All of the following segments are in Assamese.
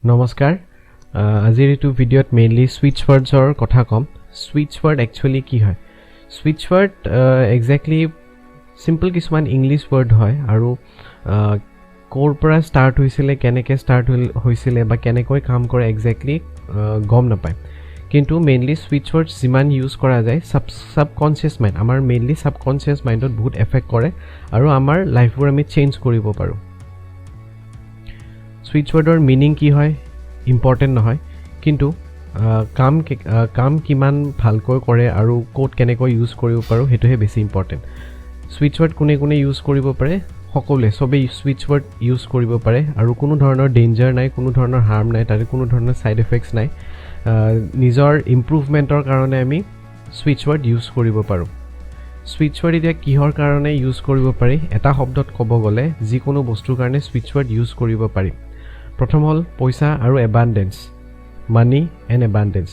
নমস্কাৰ আজিৰ এই ভিডিঅ'ত মেইনলি সুইচ ওয়াৰ্ডছৰ কথা কম সুইচ ওয়াৰ্ড একচুয়ালি কি হয় সুইচ ওয়াৰ্ড এক্স্যাক্টলি সিম্পল কিছুমান ইংলিশ ওয়াৰ্ড হয় আৰু কোৰ পৰা স্টাৰ্ট হৈছিলে কেনেকৈ স্টাৰ্ট হৈছিলে বা কেনেকৈ কাম কৰে এক্স্যাক্টলি গম নাপায় কিন্তু মেইনলি সুইচ ওয়াৰ্ড যিমান ইউজ কৰা যায় সাবকনসিয়াস মাইন্ড আমাৰ মেইনলি সাবকনসিয়াস মাইন্ডত বহুত এফেক্ট কৰে আৰু আমাৰ লাইফবোৰ আমি চেঞ্জ কৰিব পাৰো সুইচ ওয়াৰ্ডৰ মিনিং কি হয় ইম্পৰ্টেন্ট নহয় কিন্তু কাম কিমান ভালকৈ কৰে আৰু কোড কেনেকৈ ইউজ কৰিব পাৰো হেতুহে বেছি ইম্পৰ্টেন্ট সুইচ ওয়াৰ্ড কোনে ইউজ কৰিব পাৰে সকলোৱে সবে সুইচ ওয়াৰ্ড ইউজ কৰিব পাৰে আৰু কোনো ধৰণৰ ডেঞ্জাৰ নাই কোনো ধৰণৰ হাৰ্ম নাই তাৰে কোনো ধৰণৰ সাইড এফেক্টস নাই নিজৰ ইমপ্ৰুভমেন্টৰ কাৰণে আমি সুইচ ওয়াৰ্ড ইউজ কৰিব পাৰো সুইচ ওয়াৰ্ড এতিয়া কিহৰ কাৰণে ইউজ কৰিব পাৰি এটা শব্দত ক'ব গলে যিকোনো বস্তুৰ কাৰণে সুইচ ওয়াৰ্ড ইউজ কৰিব পাৰি প্ৰথম হল পইচা আৰু এবান্ডেন্স মানি এণ্ড এবান্ডেন্স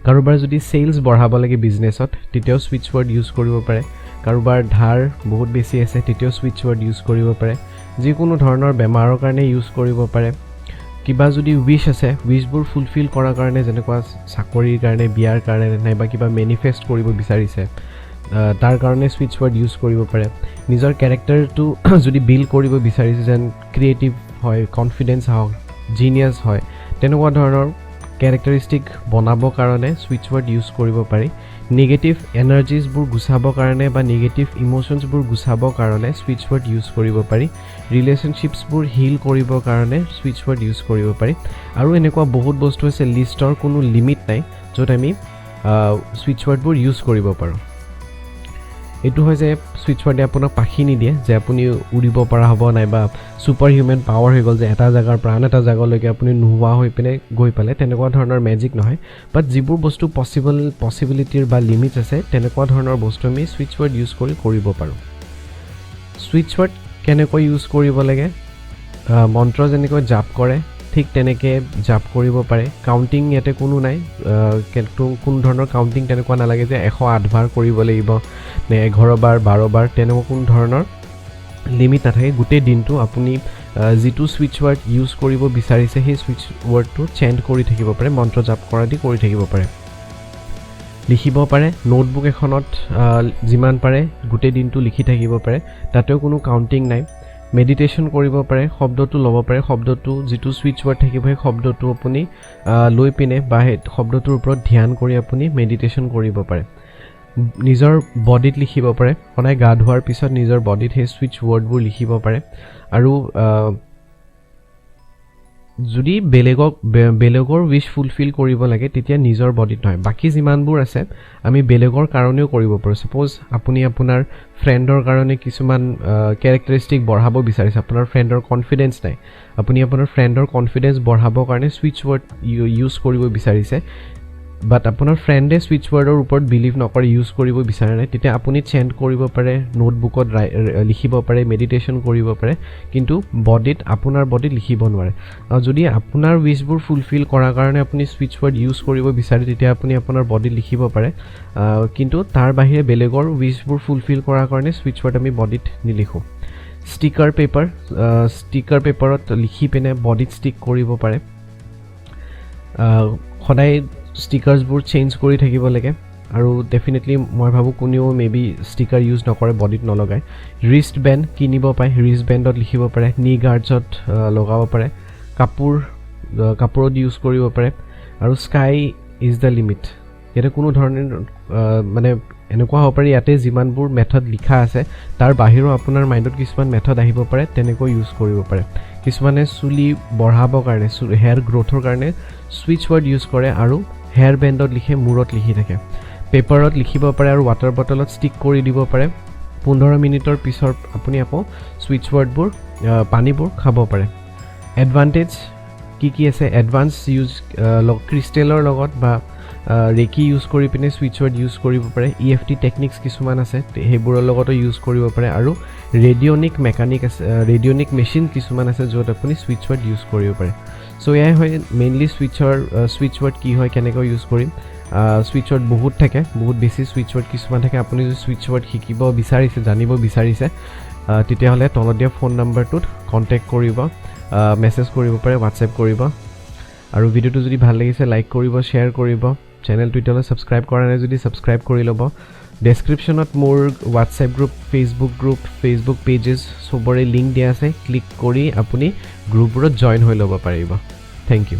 কাৰোবাৰ যদি সেলস বঢ়াব লাগে বিজনেছত তেতিয়াও সুইচ ওয়াৰ্ড ইউজ কৰিব পাৰে কাৰোবাৰ ধাৰ বহুত বেছি আছে তেতিয়াও সুইচ ওয়াৰ্ড ইউজ কৰিব পাৰে যিকোনো ধৰণৰ বেমাৰৰ কাৰণে ইউজ কৰিব পাৰে কিবা যদি উইশ আছে উইশবোৰ ফুলফিল কৰাৰ কাৰণে যেনেকুৱা চাকৰিৰ কাৰণে বিয়াৰ কাৰণে নাইবা কিবা মেনিফেষ্ট কৰিব বিচাৰিছে তাৰ কাৰণে সুইচ ওয়াৰ্ড ইউজ কৰিব পাৰে নিজৰ ক্যাৰেক্টাৰটো যদি বিল্ড কৰিব বিচাৰিছে যেন ক্ৰিয়েটিভ হয় কনফিডেন্স হয় জিনিয়াস হয় তেনেকুৱা ধৰণৰ ক্যাৰেক্টাৰিষ্টিক বনাব কাৰণে সুইচ ওয়াৰ্ড ইউজ কৰিব পাৰি নেগেটিভ এনাৰ্জিজ বোৰ গুছাব কাৰণে বা নেগেটিভ ইমোশনছ বোৰ গুছাব কাৰণে সুইচ ওয়াৰ্ড ইউজ কৰিব পাৰি ৰিলেশনশিপছ বোৰ হিল কৰিব কাৰণে সুইচ ওয়াৰ্ড ইউজ কৰিব পাৰি আৰু এনেকুৱা বহুত বস্তু আছে লিষ্টৰ কোনো লিমিট নাই য'ত আমি সুইচ ওয়াৰ্ড বোৰ ইউজ কৰিব পাৰো এটো হয় যে সুইচ ওয়াৰ্ডে আপোনাক পাখি নিদিয়ে যে আপুনি উৰিব পৰা হ'ব নাইবা সুপাৰ হিউম্যান পাৱাৰ হৈ গল যে এটা জাগাৰ প্ৰাণ এটা জাগালৈকে আপুনি নোহোৱা হৈ পিনে গৈ পালে তেনেকুৱা ধৰণৰ ম্যাজিক নহয় বাট যিবোৰ বস্তু পসিবিলিটিৰ বা লিমিটস আছে তেনেকুৱা ধৰণৰ বস্তু আমি সুইচ ওয়াৰ্ড ইউজ কৰিব পাৰো সুইচ ওয়াৰ্ড কেনেকৈ ইউজ কৰিব লাগে মন্ত্ৰ যেনেকৈ জাপ কৰে ঠিক তেনেকে জাপ কৰিব পাৰে কাউন্টিং ইয়াতে কোনো নাই কোন ধৰণৰ কাউন্টিং তেনেকুৱা নালাগে যে 108 বাৰ কৰিব লাগিব নে 11 বাৰ 12 বাৰ তেনেকুৱা কোন ধৰণৰ লিমিট নাথাকে গোটেই দিনটো আপুনি জিটু সুইচ ওয়াৰ্ড ইউজ কৰিব বিচাৰিছে সেই সুইচ ওয়াৰ্ডটো চেঞ্জ কৰি থাকিব পাৰে মন্ত্ৰ জাপ কৰা দি কৰি থাকিব পাৰে লিখিব পাৰে নোটবুক এখনত যিমান পাৰে গোটেই দিনটো লিখি থাকিব পাৰে তাতেও কোনো কাউন্টিং নাই মেডিটেশন কৰিব পাৰে শব্দটো লব পাৰে শব্দটো যেটো সুইচ ওয়াৰ্ড থাকিব সেই শব্দটো আপুনি লৈ পিনে বা শব্দটোৰ ওপৰত ধ্যান কৰি আপুনি মেডিটেশন কৰিব পাৰে নিজৰ বডিত লিখিব পাৰে অনাই গা ধোৱাৰ পিছত নিজৰ বডিত সেই সুইচ ওয়াৰ্ডবোৰ লিখিব পাৰে আৰু যদি বেলেগৰ উইশ ফুলফিল কৰিব লাগে তেতিয়া নিজৰ বডিত নহয় বাকি যিমানবোৰ আছে আমি বেলেগৰ কাৰণেও কৰিব পাৰো সপোজ আপুনি আপোনাৰ ফ্ৰেণ্ডৰ কাৰণে কিছুমান ক্যাৰেক্টাৰিষ্টিক বঢ়াব বিচাৰিছে আপোনাৰ ফ্ৰেণ্ডৰ কনফিডেন্স নাই আপুনি আপোনাৰ ফ্ৰেণ্ডৰ কনফিডেন্স বঢ়াবৰ কাৰণে সুইচ ওয়াৰ্ড ইউজ কৰিব বিচাৰিছে বাট আপোনাৰ ফ্ৰেণ্ডে সুইচ ওয়াৰ্ডৰ ওপৰত বিলিভ নকৰে ইউজ কৰিব বিচাৰে নাই তেতিয়া আপুনি চেঞ্জ কৰিব পাৰে নোটবুকত লিখিব পাৰে মেডিটেশন কৰিব পাৰে কিন্তু আপোনাৰ বডিত লিখিব নোৱাৰে যদি আপোনাৰ উইশবোৰ ফুলফিল কৰাৰ কাৰণে আপুনি সুইচ ওয়াৰ্ড ইউজ কৰিব বিচাৰে তেতিয়া আপুনি আপোনাৰ বডিত লিখিব পাৰে কিন্তু তাৰ বাহিৰে বেলেগৰ উইশবোৰ ফুলফিল কৰাৰ কাৰণে সুইচ ওয়াৰ্ড আমি বডিত নিলিখো ষ্টিকাৰ পেপাৰত লিখি পিনে বডিত ষ্টিক কৰিব পাৰে সদায় ষ্টিকাৰ্ছবোৰ চেঞ্জ কৰি থাকিব লাগে আৰু ডেফিনেটলি মই ভাবো কোনেও মেবি ষ্টিকাৰ ইউজ নকৰে বডিত নলগায় ৰিষ্ট বেণ্ড কিনিব পায় ৰিষ্ট বেণ্ডত লিখিব পাৰে নি গাৰ্ডছত লগাব পাৰে কাপোৰত ইউজ কৰিব পাৰে আৰু স্কাই ইজ দ্য লিমিট ইয়াতে কোনো ধৰণৰ মানে এনেকুৱা হ'ব পাৰে ইয়াতে যিমানবোৰ মেথড লিখা আছে তাৰ বাহিৰেও আপোনাৰ মাইণ্ডত কিছুমান মেথড আহিব পাৰে তেনেকৈ ইউজ কৰিব পাৰে কিছুমানে চুলি বঢ়াবৰ কাৰণে হেয়াৰ গ্ৰোথৰ কাৰণে সুইচ ওয়াৰ্ড ইউজ কৰে আৰু হেয়াৰ বেণ্ডত লিখে মূৰত লিখি থাকে পেপাৰত লিখিব পাৰে আৰু ৱাটাৰ বটলত ষ্টিক কৰি দিব পাৰে 15 মিনিটৰ পিছত আপুনি আকৌ সুইচ ওয়াৰ্ডবোৰ পানীবোৰ খাব পাৰে এডভান্টেজ কি আছে এডভান্স ইউজ ক্ৰিষ্টেলৰ লগত বা ৰেকি ইউজ কৰি পিনে সুইচ ওয়াৰ্ড ইউজ কৰিব পাৰে ইএফটি টেকনিক্স কিছুমান আছে হেবোৰৰ লগতো ইউজ কৰিব পাৰে আৰু ৰেডিঅনিক মেচিন কিছুমান আছে য'ত আপুনি সুইচ ওয়াৰ্ড ইউজ কৰিব পাৰে সো এয়াই হয় মেইনলি সুইচ ওয়াৰ্ড কি হয় কেনেকৈ ইউজ কৰিম সুইচ ওয়াৰ্ড বহুত থাকে বহুত বেছি সুইচ ওয়াৰ্ড কিছুমান থাকে আপুনি যদি সুইচ ওয়াৰ্ড শিকিব বিচাৰিছে জানিব বিচাৰিছে তেতিয়াহলে তলত দিয়া ফোন নম্বৰটোত কন্টাক্ট কৰিব মেছেজ কৰিব পাৰে, হোৱাটছএপ কৰিব। আৰু ভিডিঅ'টো যদি ভাল লাগিছে লাইক কৰিব, শ্বেয়াৰ কৰিব। চেনেলটো এতিয়ালৈ ছাবস্ক্ৰাইব কৰা নাই যদি ছাবস্ক্ৰাইব কৰি ল'ব। ডেছক্ৰিপশ্যনত মোৰ হোৱাটছএপ গ্ৰুপ, ফেচবুক পেজেছ চবৰে লিংক দিয়া আছে। ক্লিক কৰি আপুনি গ্ৰুপবোৰত জইন হৈ ল'ব পাৰিব। Thank U.